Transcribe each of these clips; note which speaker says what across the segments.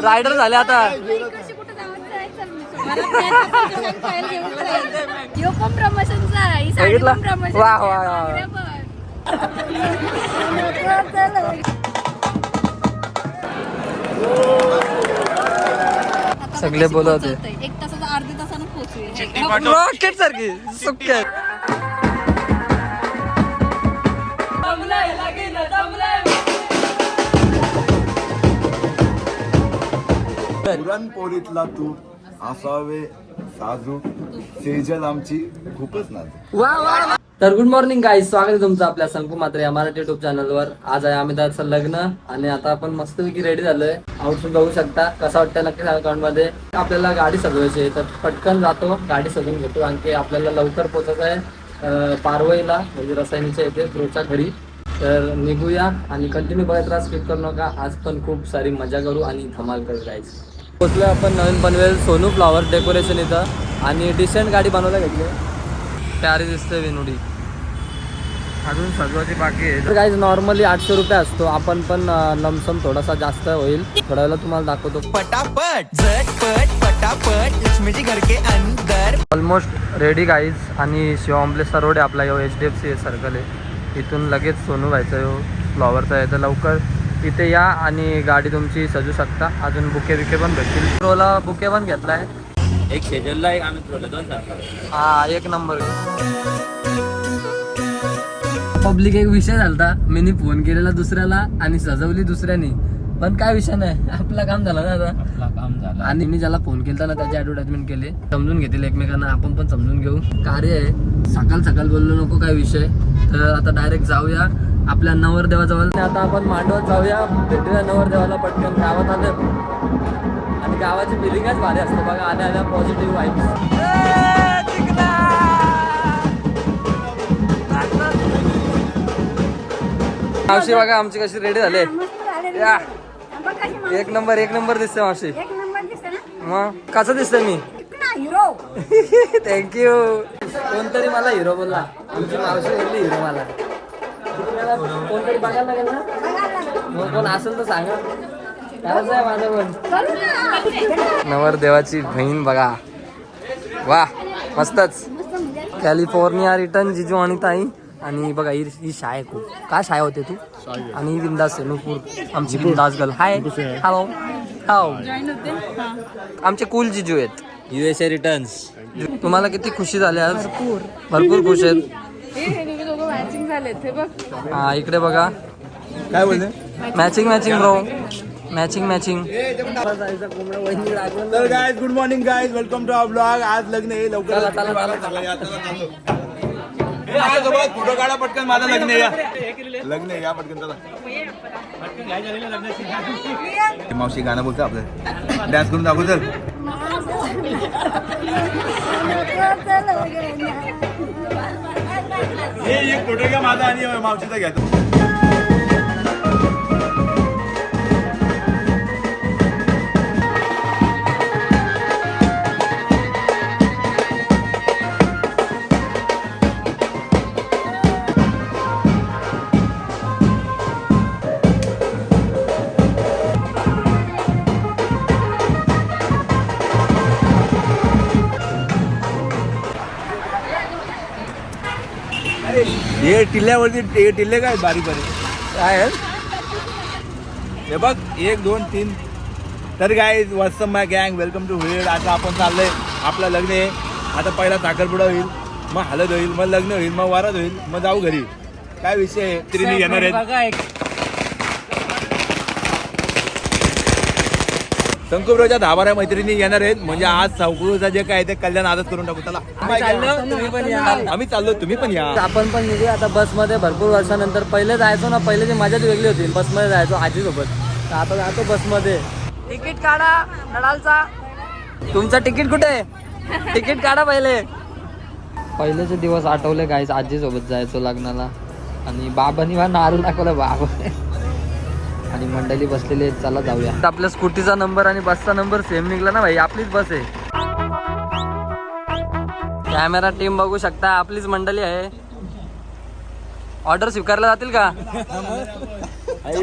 Speaker 1: Rider झाले आता. वा वा सगळे बोलत होते
Speaker 2: 1 तासाचा अर्ध्या तासानं पोहोचूया.
Speaker 1: रॉकेट सारखी सुक्या.
Speaker 3: पुरणपोळीतला तूप असावे साजूक सेजल आमची खूपच नाजूक.
Speaker 1: वा वा. तर गुड मॉर्निंग गाईज, स्वागत आहे तुमचं आपल्या संकू मात्रे या मराठी युट्यूब चॅनलवर. आज आहे अमिताभचं लग्न आणि आता आपण मस्तपैकी रेडी झालोय. आउटफिट बघू शकता कसा वाटतं नक्की सांगा कमेंट मध्ये. आपल्याला गाडी सजवायची आहे तर पटकन जातो, गाडी सजवून घेतो. आणखी आपल्याला लवकर पोहोचायचं आहे पारवईला, म्हणजे रसायनीच्या येते रोजच्या घरी. तर निघूया आणि कंटिन्यू बघत राहा, स्किप करू नका. आज पण खूप सारी मजा करू आणि धमाल करत जायचं. पोचलो आपण नवीन पनवेल सोनू फ्लॉवर डेकोरेशन इथं आणि डिसेंट गाडी बनवायला घेतली. प्यारी दिसते विनुडी. अजून सजवायची बाकी आहे. तर गाईज नॉर्मली 800 रुपये असतो, आपण पण लमसम थोडासा जास्त होईल. थोड्या वेळेला तुम्हाला दाखवतो.
Speaker 4: पटापट झटपट पटापट लक्ष्मीजी घर के अंदर.
Speaker 1: Almost ready guys. आणि शिवॉम्प्लेसचा रोड आहे आपला, यो HDFC सर्कल आहे. इथून लगेच सोनू व्हायचं यो फ्लॉवरचा आहे. तर लवकर इथे या आणि गाडी तुमची सजू शकता. अजून बुके बिके पण भेटतील. प्रोला बुके पण घेतलाय.
Speaker 5: एक शेजलला एक आम्ही प्रोला 2
Speaker 1: हा एक नंबर. पब्लिक एक विषय झालता, मी फोन केलेला दुसऱ्याला आणि सजवली दुसऱ्यानी. पण काय विषय नाही, आपला काम झालं ना आता.
Speaker 5: आपला काम झाला.
Speaker 1: आणि मी ज्याला फोन केला ना त्याची ऍडव्हर्टाइजमेंट केली. समजून घेतील एकमेकांना, आपण पण समजून घेऊ. कार्य आहे, सकाळ सकाळ बोललो नको काय विषय. तर आता डायरेक्ट जाऊया आपल्या नवरदेवाजवळ. आता आपण मांडवात जाऊया, भेटूया नवरदेवाला पटकन. गावात आलं आणि गावाची फिलिंगच भारी असते बघा. आल्या आल्या पॉझिटिव्ह वाईब्स. मावशी बघा आमची कशी रेडी झाले. एक नंबर दिसते मावशी. मग कसं दिसतंय मी? थँक्यू. कोणतरी मला हिरो बोलला, आमची मावशी बोलली हिरो मला. कोणतरी बघायला लागेल ना, मग कोण असेल तर सांगा. करायचं आहे माझं पण. नवरदेवाची बहीण बघा, वा मस्तच. कॅलिफोर्निया रिटर्न जिजू आणि ताई. आणि बघा ही शाय खूप काय शाय होते तू. आणि ही बिंदास आहे नूपूर, आमची बिंदास गर्ल. हाय हॅलो हाव. आमचे कूल जिजू आहेत.
Speaker 5: USA returns.
Speaker 1: तुम्हाला किती खुशी झाली आज? भरपूर खुश आहेत. हा इकडे बघा
Speaker 3: काय बोलते?
Speaker 1: Matching bro, matching.
Speaker 3: तर guys good morning guys, welcome to our blog. आज लग्न आहे, लवकर फोटो काढा पटकन. माझं लग्न आहे, लग्न आहे, या पटकन चला. मावशी गाणं बोलतो आपलं, डान्स करून दाखवू. चल एक फोटो घ्या माझा आणि मावशीचा घ्या. हे टिल्ल्यावरती टिल्ले काय बारीक काय हे बघ 1 2 3. तर गाईज व्हॉट्सअप माय गँग, वेलकम टू व्हिड. आता आपण चाललंय, आपलं लग्न आहे. आता पहिला साखरपुडा होईल, मग हळद होईल, मग लग्न होईल, मग वरात होईल, मग जाऊ घरी. काय विषय आहे, त्रिणी येणार आहेत. संकुब्रोच्या 10-12 मैत्रिणी येणार आहेत. म्हणजे आज संकुब्रोचं जे काय ते कल्याण आजच करून टाकू. चला
Speaker 1: तुम्ही पण या.
Speaker 3: आम्ही चाललो, तुम्ही पण या.
Speaker 1: आपण पण निघू आता बसमध्ये. भरपूर वर्षानंतर पहिले जायचो ना, पहिल्याची मजाच वेगळी होती. बसमध्ये जायचो आजीसोबत. तर आता जातो बसमध्ये. तिकीट काढा नडालचा. तुमचं तिकीट कुठे? तिकीट काढा पहिलेचे दिवस आठवले गाईस. आजीसोबत जायचो लग्नाला आणि बाबांनी नारू दाखवलं बाबा. आणि मंडळी बसलेली आहेत, चला जाऊया. आपल्या स्कूटीचा नंबर आणि बसचा नंबर सेम निघला ना भाई, आपलीच बस आहे. कॅमेरा टीम बघू शकता, आपलीच मंडळी आहे. ऑर्डर स्वीकारला जातील का?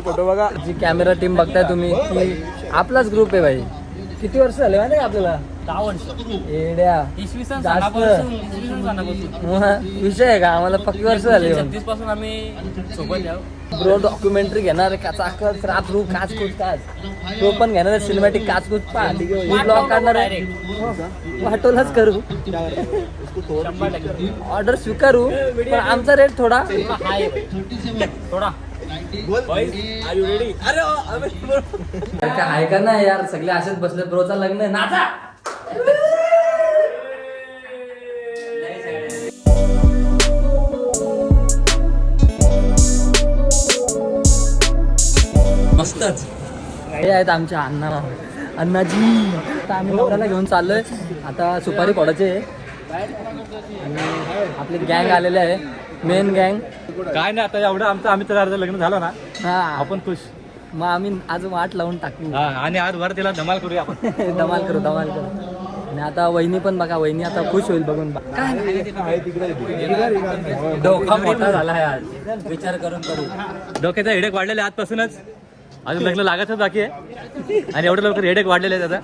Speaker 3: फोटो बघा.
Speaker 1: जी कॅमेरा टीम बघताय तुम्ही, ती आपलाच ग्रुप आहे भाई. किती वर्ष झाले माहिती का आपल्याला?
Speaker 5: 10 वर्ष
Speaker 1: येड्या
Speaker 5: इसवी सन
Speaker 1: जास्त.
Speaker 5: सणापासून
Speaker 1: मग विषय आहे का आम्हाला पक्की वर्ष झाली.
Speaker 5: 36 पासून आम्ही सोबत आहोत.
Speaker 1: ब्रो डॉक्युमेंटरी घेणार काचाकच रात्रू काचकूच काच. तो पण घेणार सिनेमॅटिक काचकूच पा ब्लॉग काढणार आहे. वाटोलाच करू,
Speaker 5: 100%
Speaker 1: ऑर्डर स्वीकारू, पण आमचा रेट थोडा
Speaker 5: हाय थोडा. Are you ready?
Speaker 1: काय आहे का नाही यार, सगळे असेच बसले. ब्रोचा लग्न आहे, नाचा.
Speaker 5: मस्तच.
Speaker 1: हे आहेत आमच्या अण्णाजी. आता आम्ही नवऱ्याला घेऊन चाललोय. आता सुपारी फोडायची आहे आणि आपली गँग आलेले आहे, मेन गँग.
Speaker 6: काय नाही आता एवढं आम्ही तर अर्ध लग्न झालं ना,
Speaker 1: हा
Speaker 6: आपण खुश.
Speaker 1: मग आम्ही आज वाट लावून टाकू.
Speaker 6: हा, आणि आज वर तिला धमाल करूया आपण.
Speaker 1: धमाल करू. आणि आता वहिनी पण बघा, वहिनी आता खुश होईल बघून.
Speaker 5: डोका मोठा झाला आहे आज, विचार करून करू.
Speaker 6: डोक्याचा हेडेक वाढलेले आजपासूनच, अजून लग्न लागायचं बाकी आहे आणि एवढं लवकर हेडेक वाढलेले आहेत आता.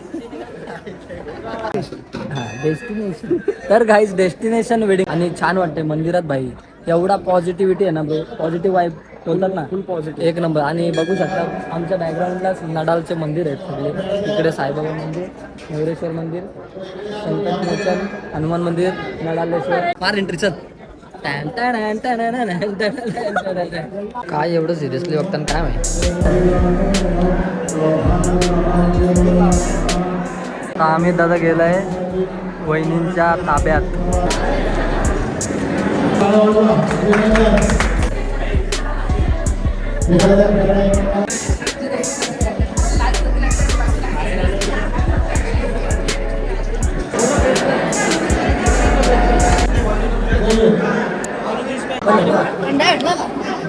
Speaker 1: डेस्टिनेशन तर गाईज डेस्टिनेशन वेडिंग. आणि छान वाटते मंदिरात भाई, एवढा पॉझिटिव्हिटी आहे ना ब्रो, पॉझिटिव्ह वाईब बोलतात ना, फुल पॉझिटिव्ह एक नंबर. आणि बघू शकता आमच्या बॅकग्राऊंडलाच नडालचे मंदिर आहेत सगळे. इकडे साईबाबा मंदिर, नवरेश्वर मंदिर, संकट मोचन, हनुमान मंदिर, नडालेश्वर. फार इंटरेस्ट. काय एवढं सिरियसली बघताना काय माहिती. आम्ही दादा गेलाय वहिनींच्या ताब्यात.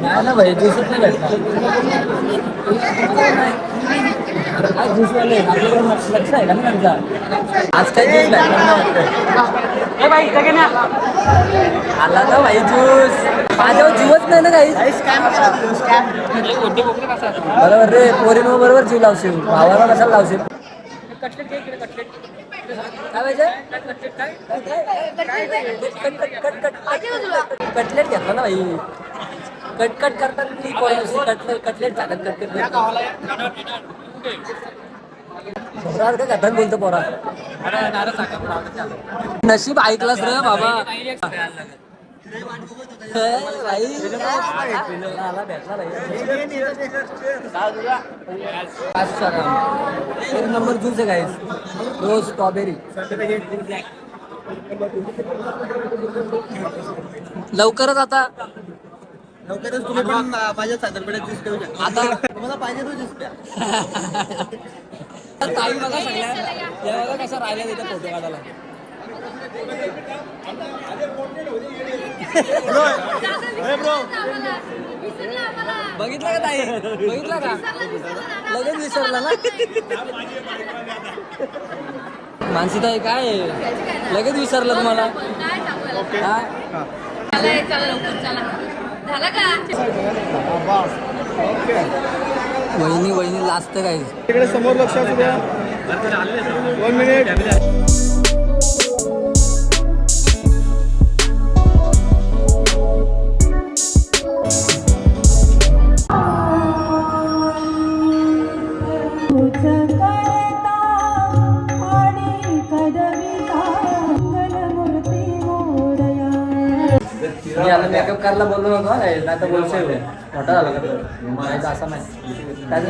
Speaker 1: नाही ना भाई, ज्यूसच नाही भेटणार. काय ज्यूस वाले आपल्याकडे लक्ष आहे का ना त्यांचा? आज काय ज्यूस आला ना भाई ज्यूस. माझ्यावर जीवच नाही ना काही. बरोबर रे, पोरीनो बरोबर जीव लावशील, भावाला कशाला लावशील. कटलेट घेतला ना भाई. कटकट करतात कटलेट चालत कथन बोलतो पोरा. नशीब ऐकलास रे बाबा. एक नंबर ज्यूस आहे गाईस, रोज स्ट्रॉबेरी. लवकरच आता
Speaker 7: तुम्ही पण माझ्या साखरपेढ्यात ज्यूस पिऊ शकता.
Speaker 1: आता
Speaker 7: तुम्हाला पाहिजे तो ज्यूस प्या.
Speaker 1: ताई बघा सगळ्या या बघा कशा राहिल्या तिथे फोटो काढायला. बघितलं का ताई, बघितलं का लगेच विसरला ना. मानसी ताई काय लगेच विसरलं तुम्हाला. वहिनी लास्ट काय
Speaker 3: तिकडे समोर लक्ष असू द्या. 1 मिनिट.
Speaker 1: मी आता मेकअप करायला बोललो नव्हतो नाही तर बोलशे मोठा झाला का असं नाही.
Speaker 7: लग्न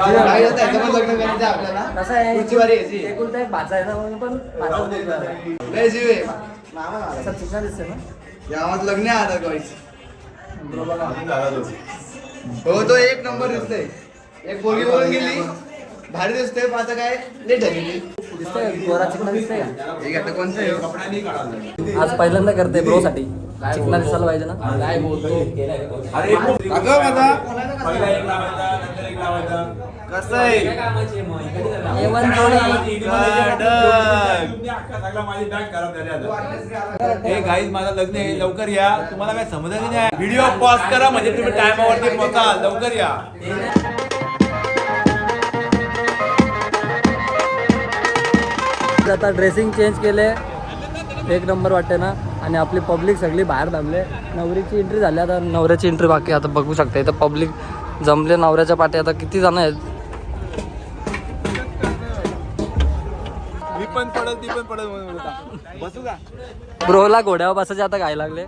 Speaker 7: करायचं आपल्याला.
Speaker 1: कसं आहे एकुलता एक भाचा आहे ना, म्हणून पण
Speaker 7: लय जीव आहे.
Speaker 1: असा चिकना दिसते ना.
Speaker 7: गावात लग्न आहे आता गाईस. हो तो एक नंबर दिसतोय. एक पोरगी बोलून गेली, भारी दिसतोय. आता काय लेट झाली
Speaker 1: दिसतंय गोरा चिकना दिसतंय का.
Speaker 7: ठीक आहे. कोणतं आहे?
Speaker 1: आज पहिल्यांदा करते ब्रो साठी. चिकना दिसायला पाहिजे ना. काय बोलतो
Speaker 3: कसं आहे
Speaker 1: एवन जोडी.
Speaker 3: हे गाईज माझं लग्न आहे, लवकर या. तुम्हाला काय समजत नाही. व्हिडिओ पॉज करा म्हणजे तुम्ही टायमावरती पोहोचाल. लवकर या.
Speaker 1: आता ड्रेसिंग चेंज केले, एक नंबर वाटते ना. आणि आपली पब्लिक सगळी बाहेर थांबले. नवरीची एंट्री झाली, आता नवऱ्याची एंट्री बाकी. आता बघू शकता इथं पब्लिक जमले नवऱ्याच्या पाठी. आता किती जण आहेत.
Speaker 3: मी पण पडल ती पण पडल म्हणून होता. बसू का?
Speaker 1: ब्रोला घोड्यावर बसायचे आता काय लागले.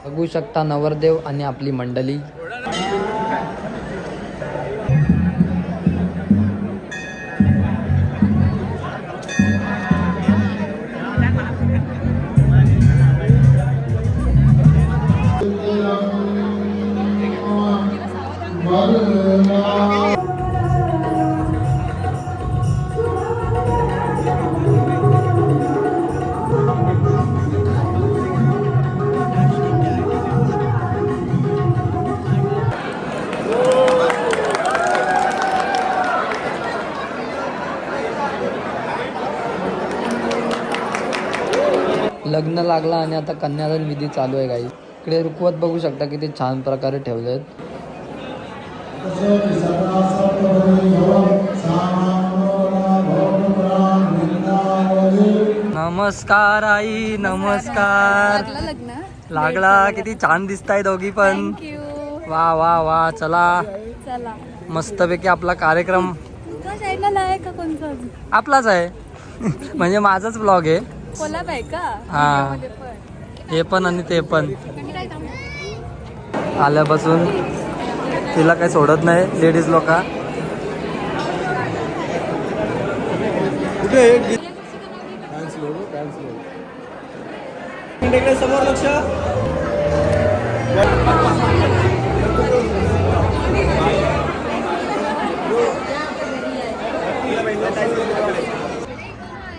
Speaker 1: बघू शकता नवरदेव आणि आपली मंडळी. लग्न लागला आणि आता कन्यादान विधी चालू आहे गाई. इकडे रुकवत बघू शकता किती छान प्रकारे ठेवले आहेत. नमस्कार आई, नमस्कार.
Speaker 2: लग्न
Speaker 1: लागला, किती छान दिसताय दोघी पण.
Speaker 2: थँक्यू.
Speaker 1: वा वा वा. चला
Speaker 2: चला
Speaker 1: मस्तपैकी आपला कार्यक्रम
Speaker 2: तुमच्या साईडला आहे का कोणतं अजून?
Speaker 1: आपलाच आहे. म्हणजे माझाच ब्लॉग आहे.
Speaker 2: कोल्हाप आहे का?
Speaker 1: हा.
Speaker 2: मध्ये पण.
Speaker 1: हे पण आणि ते पण. आल्यापासून तिला काही सोडत नाही लेडीज लोक.
Speaker 3: समोर लक्ष.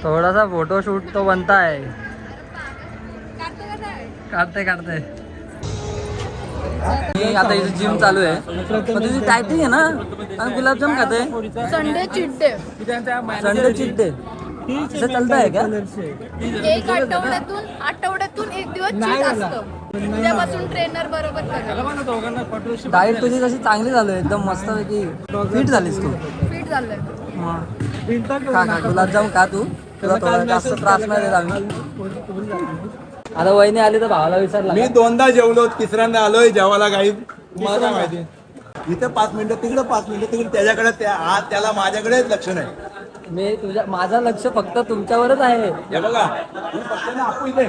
Speaker 1: थोडासा फोटोशूट तो बनता है. काढते आता इथे जिम चालू आहे. पण तुझी टायपिंग आहे ना. आणि गुलाबजाम खाते.
Speaker 2: संडे चिट्टे
Speaker 1: संडे चीट डे असं चालतं आहे का?
Speaker 2: एक आठवड्यातून एक दिवस चीट असतं. उद्यापासून ट्रेनर बरोबर करेल.
Speaker 1: डाएट तुझी कशी चांगली झाली एकदम मस्त पैकी फिट झालीस तू.
Speaker 2: फिट झालंय.
Speaker 1: खा गुलाबजाम खा तू. तुला थोडा जास्त त्रास नाही देत आम्ही. आता वहिनी आली तर भावाला विचारला.
Speaker 3: मी दोनदा जेवलो, तिसऱ्यांदा आलोय जेवायला. काही तुम्हाला काय माहिती, इथे 5 मिनिटं तिकडे 5 मिनिटं तिकडे. त्याच्याकडे त्याला माझ्याकडेच लक्ष नाही.
Speaker 1: मी माझं लक्ष फक्त तुमच्यावरच आहे.
Speaker 3: हे बघा तू फक्त ना आपू इथे.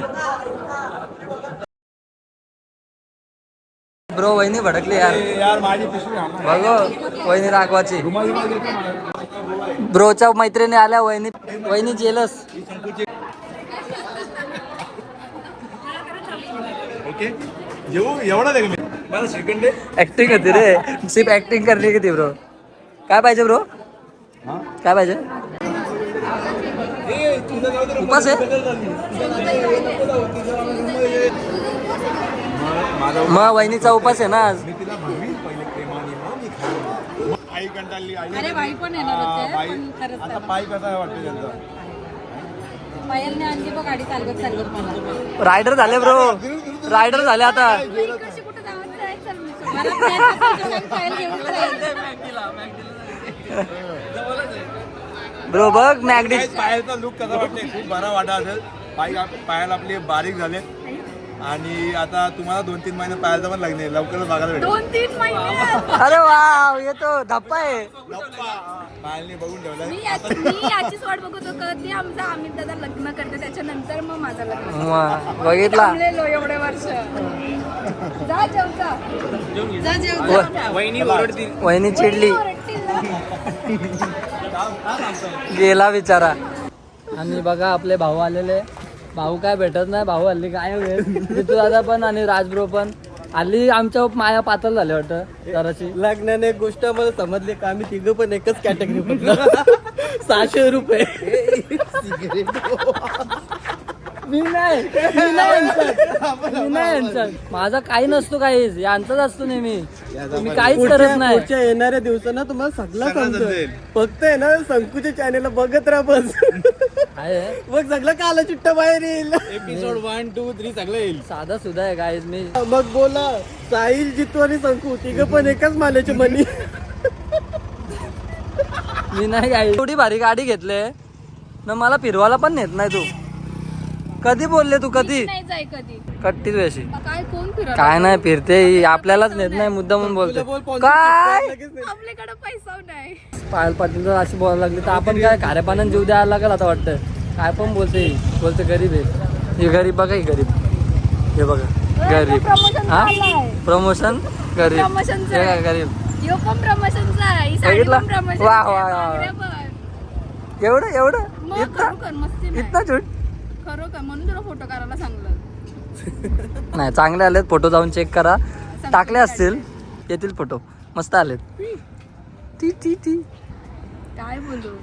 Speaker 1: ब्रो वहिनी भडकली यार.
Speaker 3: यार माझी पिशवी
Speaker 1: बघ वहिनी रागवाची. ब्रोच्या मैत्रिणी आल्या. वहिनी जेलस.
Speaker 3: ओके जेवू एवढा दे मी मला सेकंड डे.
Speaker 1: ऍक्टिंग होती रे. सिर्फ ऍक्टिंग करणे किती ब्रो. काय पाहिजे ब्रो? काय पाहिजे? उपास आहे. मग वहिनीचा उपास आहे ना आज.
Speaker 3: आई कंटाळली.
Speaker 2: अरे बाई पण येणार होते, पण खरंच
Speaker 3: आता पाय कसा वाटतं त्यांचा.
Speaker 2: पायलने आणली बघ गाडी चालवत मला.
Speaker 1: रायडर झाले ब्रो. रायडर झाले आता.
Speaker 2: कशी कुठं जावं जायचं मला नाही, पायल घेऊन जाईल.
Speaker 1: ब्रो बघ मॅगडी.
Speaker 3: पायाचा लुक कसा वाटतंय? खूप बरा वाटा असेल. पायाला आपले बारीक झाले. आणि आता तुम्हाला 2-3 महिने पायाचं पण लागले. लवकरच बघायला भेटेल.
Speaker 2: 2-3 महिने.
Speaker 1: अरे वाव येतो धप्पा आहे.
Speaker 3: पायाने बघून ठेवलाय.
Speaker 2: मी याचीच वाट बघतो कधी आमचा अमित दादा लग्न करते त्याच्यानंतर मग माझं लग्न.
Speaker 1: मग बघितला.
Speaker 2: थांबलेलो एवढे वर्ष. जा जेवता. जा जेवता.
Speaker 1: वहिनी चिडली.
Speaker 2: ओरडतील ना.
Speaker 1: गेला बिचारा. आणि बघा आपले भाऊ आलेले. भाऊ काय भेटत नाही, भाऊ हल्ली काय ऋतू दादा पण आणि राजब्रो पण हल्ली आमच्या माया पातळ झाले वाटतं जराशी.
Speaker 5: लग्नाने एक गोष्ट मला समजली का आम्ही तिघं पण एकच कॅटेगरी पडलो. 600 रुपये.
Speaker 1: मी नाही यांच्यात. माझा काही नसतो, काहीच यांचाच असतो नेहमी. मी काहीच करत नाही.
Speaker 5: पुढच्या येणाऱ्या दिवसांना तुम्हाला सगळं समजेल. फक्त आहे ना संकुच्या चॅनेलला बघत राहा बस.
Speaker 1: आहे
Speaker 5: मग सगळं काला चिट्टा बाहेर येईल. एपिसोड 1, 2, 3 सगळं येईल.
Speaker 1: साधा सुद्धा आहे गाईज. मी
Speaker 5: मग बोला साहिल, जितू आणि संकू तिघं पण एकाच माल्याचे मनी.
Speaker 1: नाही गाई. एवढी भारी गाडी घेतले ना, मला फिरवायला पण नेत नाही तू. कधी बोलले तू? कधी
Speaker 2: नाही जाय कधी.
Speaker 1: कट्टीच वेशी.
Speaker 2: काय कोण फिरवलं?
Speaker 1: काय नाही फिरते ही, आपल्यालाच नेत नाही मुद्दा म्हणून बोलते. काय
Speaker 2: आपल्याकडे पैसा नाही.
Speaker 1: पायल पाटील अशी बोलायला लागली तर आपण काय खाऱ्या पाण्यात जीव द्यायला लागेल आता वाटतं. काय पण बोलते ही. बोलते गरीब आहे. हे गरीब बघा, ही गरीब. हे बघा गरीब.
Speaker 2: प्रमोशन
Speaker 1: हा
Speaker 2: चाललंय.
Speaker 1: प्रमोशन गरीब.
Speaker 2: प्रमोशनचं
Speaker 1: हे
Speaker 2: आहे.
Speaker 1: काय गरीब.
Speaker 2: यो पण प्रमोशनचा आहे. ही साडी
Speaker 1: बघितलं?
Speaker 2: पण प्रमोशनची
Speaker 1: वा,
Speaker 2: आहे.
Speaker 1: वा, वा.
Speaker 2: बांगड्या पण.
Speaker 1: एवढं
Speaker 2: मग
Speaker 1: इतना
Speaker 2: खरोखर मस्ती नाही.
Speaker 1: इतना झूट.
Speaker 2: खरोखर म्हणून तुला फोटो करायला सांगलं.
Speaker 1: नाही, चांगले आलेत. फोटो जाऊन चेक करा. टाकले असतील, येतील फोटो. मस्त आलेत. ती
Speaker 2: काय बोलू?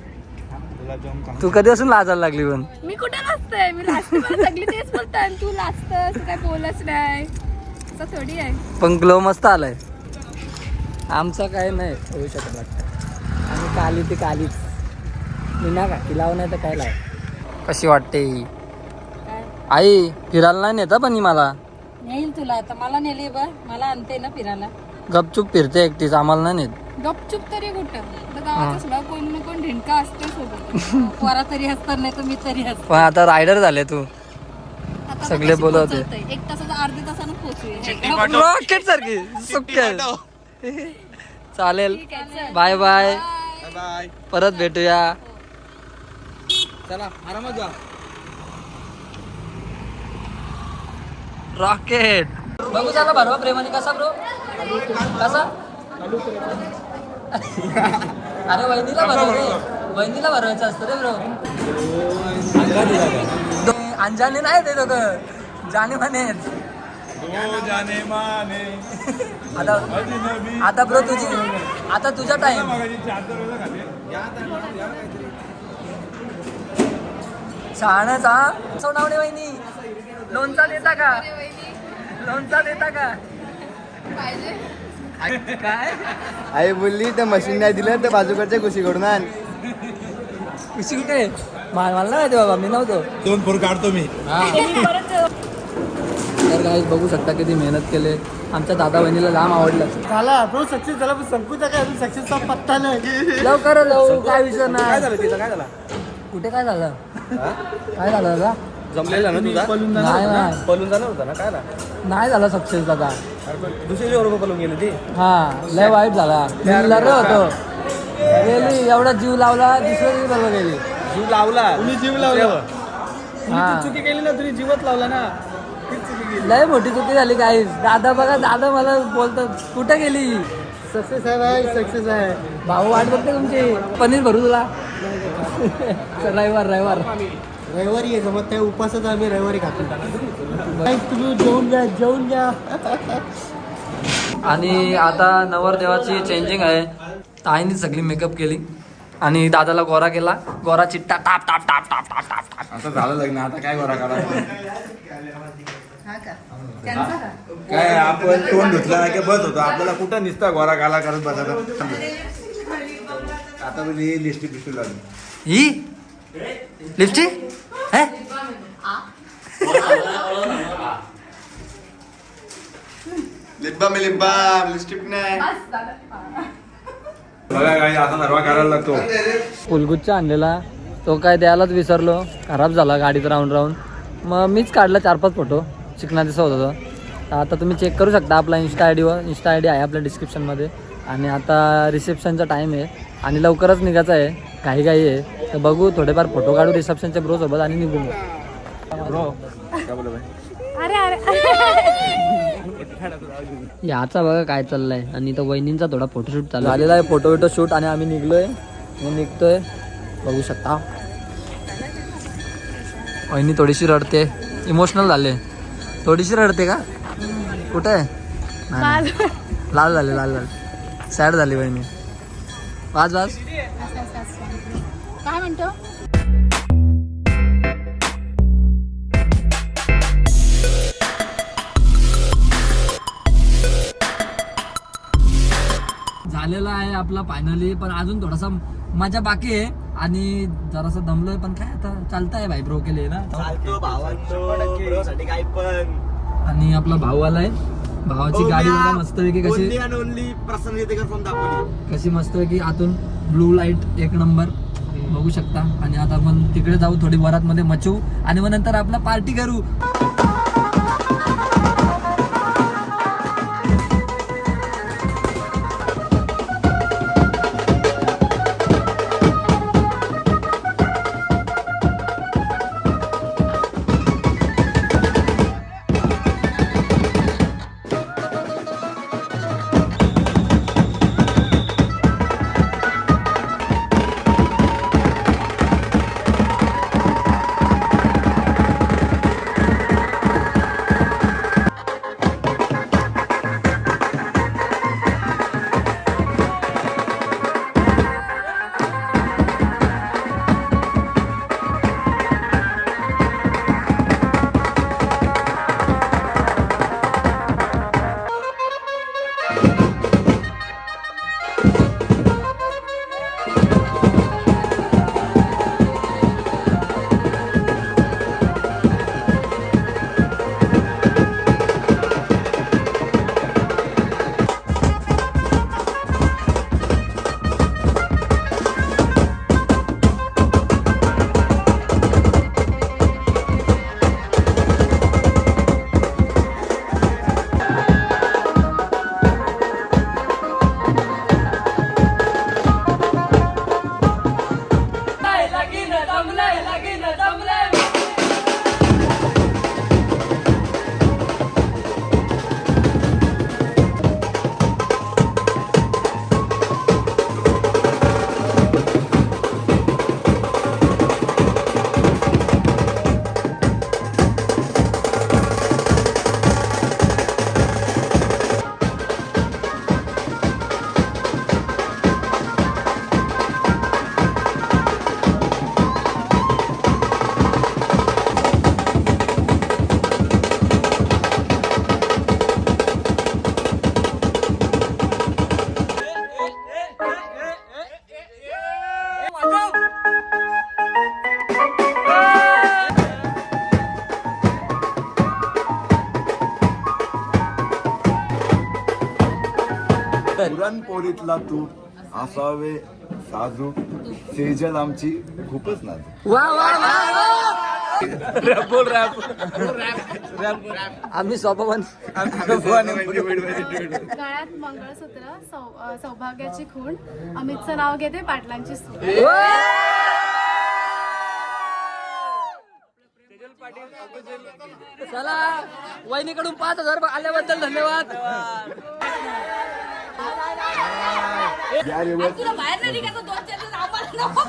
Speaker 1: तू कधीपासून लाजायला लागली पण?
Speaker 2: मी कुठे लाजतंय? मी लाजते, मला सगळी तेच बोलतात. तू लाजतं, असं काय बोलच नाही. असं थोडी आहे.
Speaker 1: पण ग्लो मस्त आलाय. आमचं काय नाही होऊ शकत वाटतं. आणि काली ती कालीच. मी ना काकी लाव नाही तर काय लाव. कशी वाटते ही आई? फिरायला नाही नेता पण ही मला.
Speaker 8: नेईल तुला आता. मला नेली बघ, मला आणते ना फिरायला.
Speaker 1: गपचूप फिरते एकटीच, आम्हाला नाही नेत.
Speaker 2: गपचूप तरी कुठं? तर गावात असला कोण ना कोण ढिंका असते सोबत.
Speaker 8: पोरा तरी असतात, नाही तर मी तरी असते.
Speaker 1: पण आता रायडर झाले तू.
Speaker 2: आता
Speaker 1: सगळे
Speaker 2: मगाशी
Speaker 1: बोलवते.
Speaker 2: पोहोचवतंय. 1 तासाचा अर्ध्या तासानं पोहोचूया.
Speaker 1: रॉकेट सारखी सुक्या. चालेल. Bye bye. परत भेटूया.
Speaker 3: चला आरामात जा.
Speaker 1: रॉकेट बघू झाला भरवा प्रेमाने. कसा ब्रो? कसा? अरे वहिनीला भरव रे. वहिनीला भरवायचं असतं रे ब्रो. अंजाने नाही ते लोक जाणे माने. आता ब्रो आता तुझा टाइम. छानच हा. सोनावणे वहिनी लोणचा देता का? लोणचा देता का? काय
Speaker 7: आई बोलली तर मशीन नाही दिलं तर बाजूकडच्या कुशीकडून आण.
Speaker 1: कुशी कुठे? मला नाही माहिती बाबा, मी नव्हतो.
Speaker 3: 2 फोर काढतो मी.
Speaker 1: तर गाईज बघू शकता किती मेहनत केले. आमच्या दादा बहिणीला लांब आवडलं.
Speaker 5: झाला ब्रो, सक्सेस झाला. पण संकुचा काय अजून सक्सेसचा पत्ता नाही.
Speaker 1: लवकर जाऊ, काय विषय
Speaker 3: काय
Speaker 1: नाही.
Speaker 3: झालं तिला? काय झाला?
Speaker 1: कुठे काय झालं? काय झालं दादा?
Speaker 3: जमलेला ना तुझा?
Speaker 1: नाही
Speaker 3: पळून जाणार होता ना? काय झाला?
Speaker 1: नाही झालं सक्सेस दादा.
Speaker 3: दुसरी बरोबर पळून गेली ती.
Speaker 1: हा लय वाईट झाला. मी लढलो होतो. गेली एवढा जीव लावला, दुसऱ्या दिवशी बरोबर गेली.
Speaker 3: जीव लावला.
Speaker 5: तुम्ही जीव लावला.
Speaker 1: हा
Speaker 5: चुकी केली ना, तुम्ही जीवच लावला ना.
Speaker 1: लय मोठी चुकी झाली काही. दादा बघा, दादा मला बोलतात कुठे गेली.
Speaker 5: सक्सेस आहे भाई, सक्सेस आहे.
Speaker 1: भाऊ वाट बघते तुमची. पनीर भरू तुला. रविवार
Speaker 5: रविवारी आहे जमत नाही. उपासच आम्ही रविवारी खातो. तुम्ही जेवून घ्या.
Speaker 1: आणि आता नवरदेवाची चेंजिंग आहे. ताईने सगळी मेकअप केली आणि दादाला गोरा केला. गोरा चिट्टा top top top top top top top.
Speaker 3: आता झालं लग्न, आता काय गोरा काढा?
Speaker 8: हा का? त्यांचा का?
Speaker 3: काय आपण तोंड धुतला नाही की बस होतो. आपल्याला कुठं निसता गोरा गाला करत बसायचा. आता म्हणजे लिस्टिक बिस्टिक लागली.
Speaker 1: ही लिपस्टिक है?
Speaker 7: लिब्बाम लिपस्टिक नाही.
Speaker 3: बघा काय आता नरवा करायला लागतो.
Speaker 1: फुलगुच्चा आणलेला तो काय द्यायलाच विसरलो. खराब झाला गाडीत राहून राहून. मग मीच काढला 4-5 फोटो. चिकना दिसत होता. तर आता तुम्ही चेक करू शकता आपला इंस्टा आय डी आहे आपल्या डिस्क्रिप्शनमध्ये. आणि आता रिसेप्शनचा टाईम आहे आणि लवकरच निघायचं आहे. घाई आहे. तर बघू थोडेफार फोटो काढू रिसेप्शनच्या ब्रो सोबत आणि निघू.
Speaker 3: ब्रो काय बोलू भाई?
Speaker 2: अरे
Speaker 1: याचा बघा काय चाललंय. आणि इथं वहिनींचा थोडा फोटोशूट चालू झालेला आहे. फोटो शूट आणि आम्ही निघलोय. निघतोय बघू शकता. वहिनी थोडीशी रडते, इमोशनल झाले. थोडीशी रडते का? कुठे आहे? लाल झाले, लाल झाले, सॅड झाली वहिनी. वाज
Speaker 2: काय म्हणतो?
Speaker 1: झालेला आहे आपला फायनली. पण अजून थोडासा मजा बाकी आहे आणि जरासा दमलोय. पण काय आता चालतंय भाई, ब्रो केले ना.
Speaker 7: काय पण
Speaker 1: आणि आपला भाऊ आलाय. भावाची गाडी बघा मस्तपैकी कशी
Speaker 7: ओनली प्रसन्न येतेकर फ्रॉम दापोली.
Speaker 1: कशी मस्तपैकी आतून ब्लू लाईट एक नंबर बघू शकता. आणि आता आपण तिकडे जाऊ, थोडी वरात मध्ये मचवू आणि मग नंतर आपला पार्टी करू.
Speaker 3: पुरणपोळीतला तूप असावे साजूक, सेजल आमची खूपच नाजूक.
Speaker 1: वा वा आम्ही सोपा पण
Speaker 2: गळ्यात मंगळसूत्र, सौभाग्याची खूण, अमितचं नाव घेते, पाटलांची सून.
Speaker 1: चला वहिनीकडून 5,000 आल्याबद्दल धन्यवाद.
Speaker 2: तुला बाहेर नाही निघायचं, 2-4 दिवस आम्हाला नको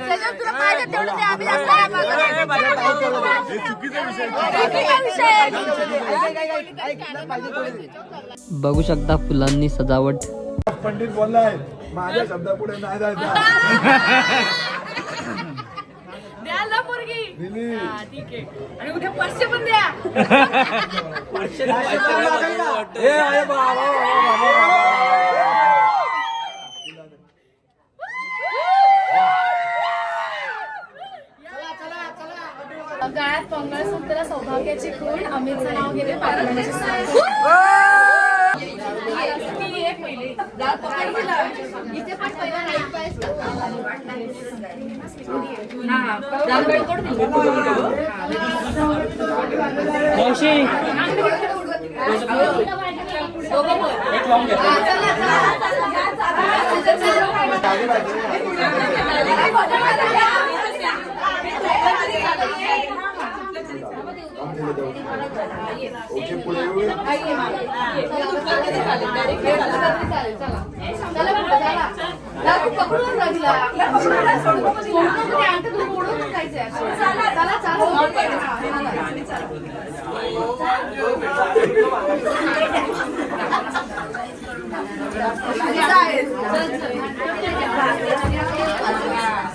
Speaker 2: त्याच्यात तुला पाहिजे तेवढं ते आम्ही जास्त नाही मागत.
Speaker 1: बघू शकता फुलांनी सजावट.
Speaker 3: पंडित बोललाय माझ्या शब्दापुढे नाही जायचं.
Speaker 2: द्याल ना पोरगी. हा, ठीक आहे. आणि उद्या 500 पण द्या. गळ्यात मंगळसूत्र, सौभाग्याची खूण, अमितचं नाव घेते, पाटलांची सून. इथे पण पहिला नाही पाहिजे.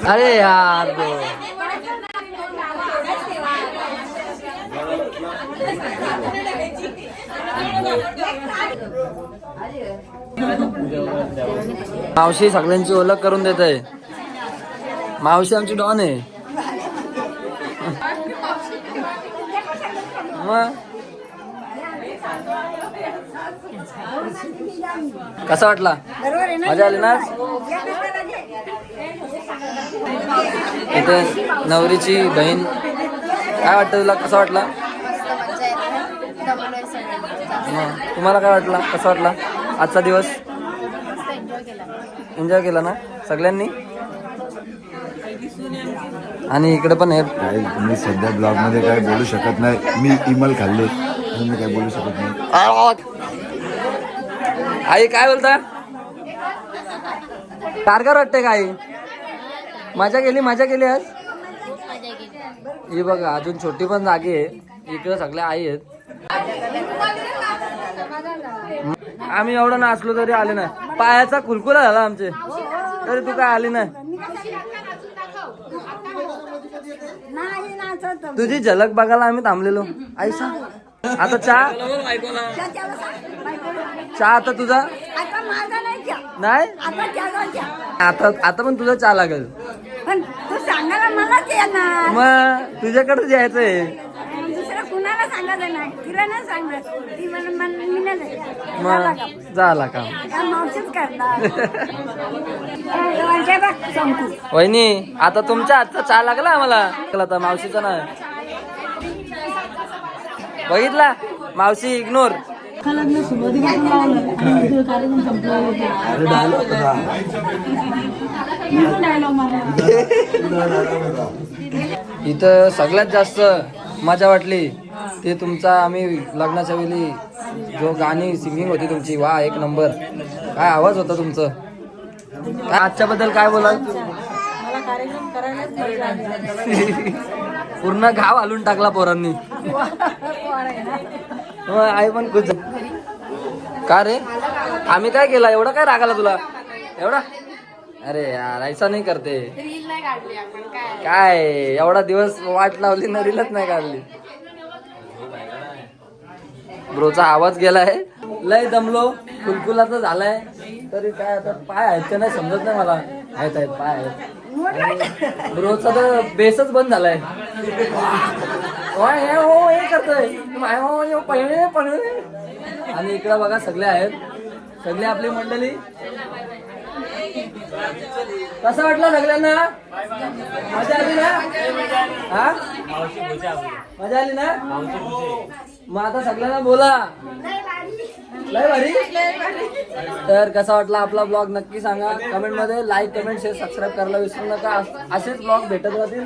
Speaker 1: अरे यार bro. मावशी सगळ्यांची ओळख करून देत आहे. मावशी आमची डॉन आहे. मग कसा वाटला? मजा आली ना? इथे नवरीची बहीण. काय वाटतं तुला? कसा वाटला? मग तुम्हाला काय वाटला? कसा वाटला आजचा दिवस? एन्जॉय केला ना सगळ्यांनी? आणि इकडे पण आहे.
Speaker 9: काय मी सध्या ब्लॉग मध्ये काय बोलू शकत नाही. मी इमल खाल्ले म्हणून मी काय बोलू शकत नाही.
Speaker 1: आई काय बोलता? कारगर वाटते काय? मजा केली आज. ही बघा अजून छोटी पण जागी आहे. इकडे सगळ्या आई आहेत. आम्ही एवढं नाचलो तरी आले ना. पायाचा कुलकुला झाला आमचे तरी तू काय आली ना. तुझी झलक बघायला आम्ही थांबलेलो. आई सांग आता चहा आता तुझा नाही. आता पण तुझा चहा लागेल.
Speaker 2: पण तू सांगायला मलाच येणार.
Speaker 1: मग तुझ्याकडेच यायचंय.
Speaker 2: दुसऱ्या कुणाला सांगायचं नाही. तिला नाही सांगत. ती मी नाही
Speaker 1: मग झाला काम.
Speaker 2: मावशीच करतात.
Speaker 1: वहिनी आता तुमच्या हातचा चहा लागला आम्हाला. आता मावशीचा नाही बघितला. मावशी इग्नोर. इथं सगळ्यात जास्त मजा वाटली ते तुमचा आम्ही लग्नाच्या वेळी जो गाणी सिंगिंग होती तुमची. वा एक नंबर. काय आवाज होता तुमचं. काय आजच्या बद्दल काय बोलाल? पूर्ण गाव हलून टाकला पोरांनी. आई पण खुश. का रे आम्ही काय केला? एवढा काय रागाला तुला एवढा? अरे यार ऐसा नाही करते. काय एवढा दिवस वाट लावली ना रीलच नाही काढली. ब्रोचा आवाज गेलाय. लय दमलो. कुलकुलाचा झालाय तरी काय आता पाय आहेत का नाही समजत नाही मला. आहेत पाय आहेत. ब्रोचा तर बेसच बंद झालाय. हे करतोय आणि इकडं बघा सगळे आहेत. सगळे आपली मंडळी. कसं वाटलं सगळ्यांना? मजा आली ना? हा मजा आली ना? मग आता सगळ्यांना बोला. लय भारी. तर कसा वाटला आपला ब्लॉग नक्की सांगा कमेंट मध्ये. लाईक कमेंट शेअर सबस्क्राईब करायला विसरू नका. असेच ब्लॉग भेटत राहतील.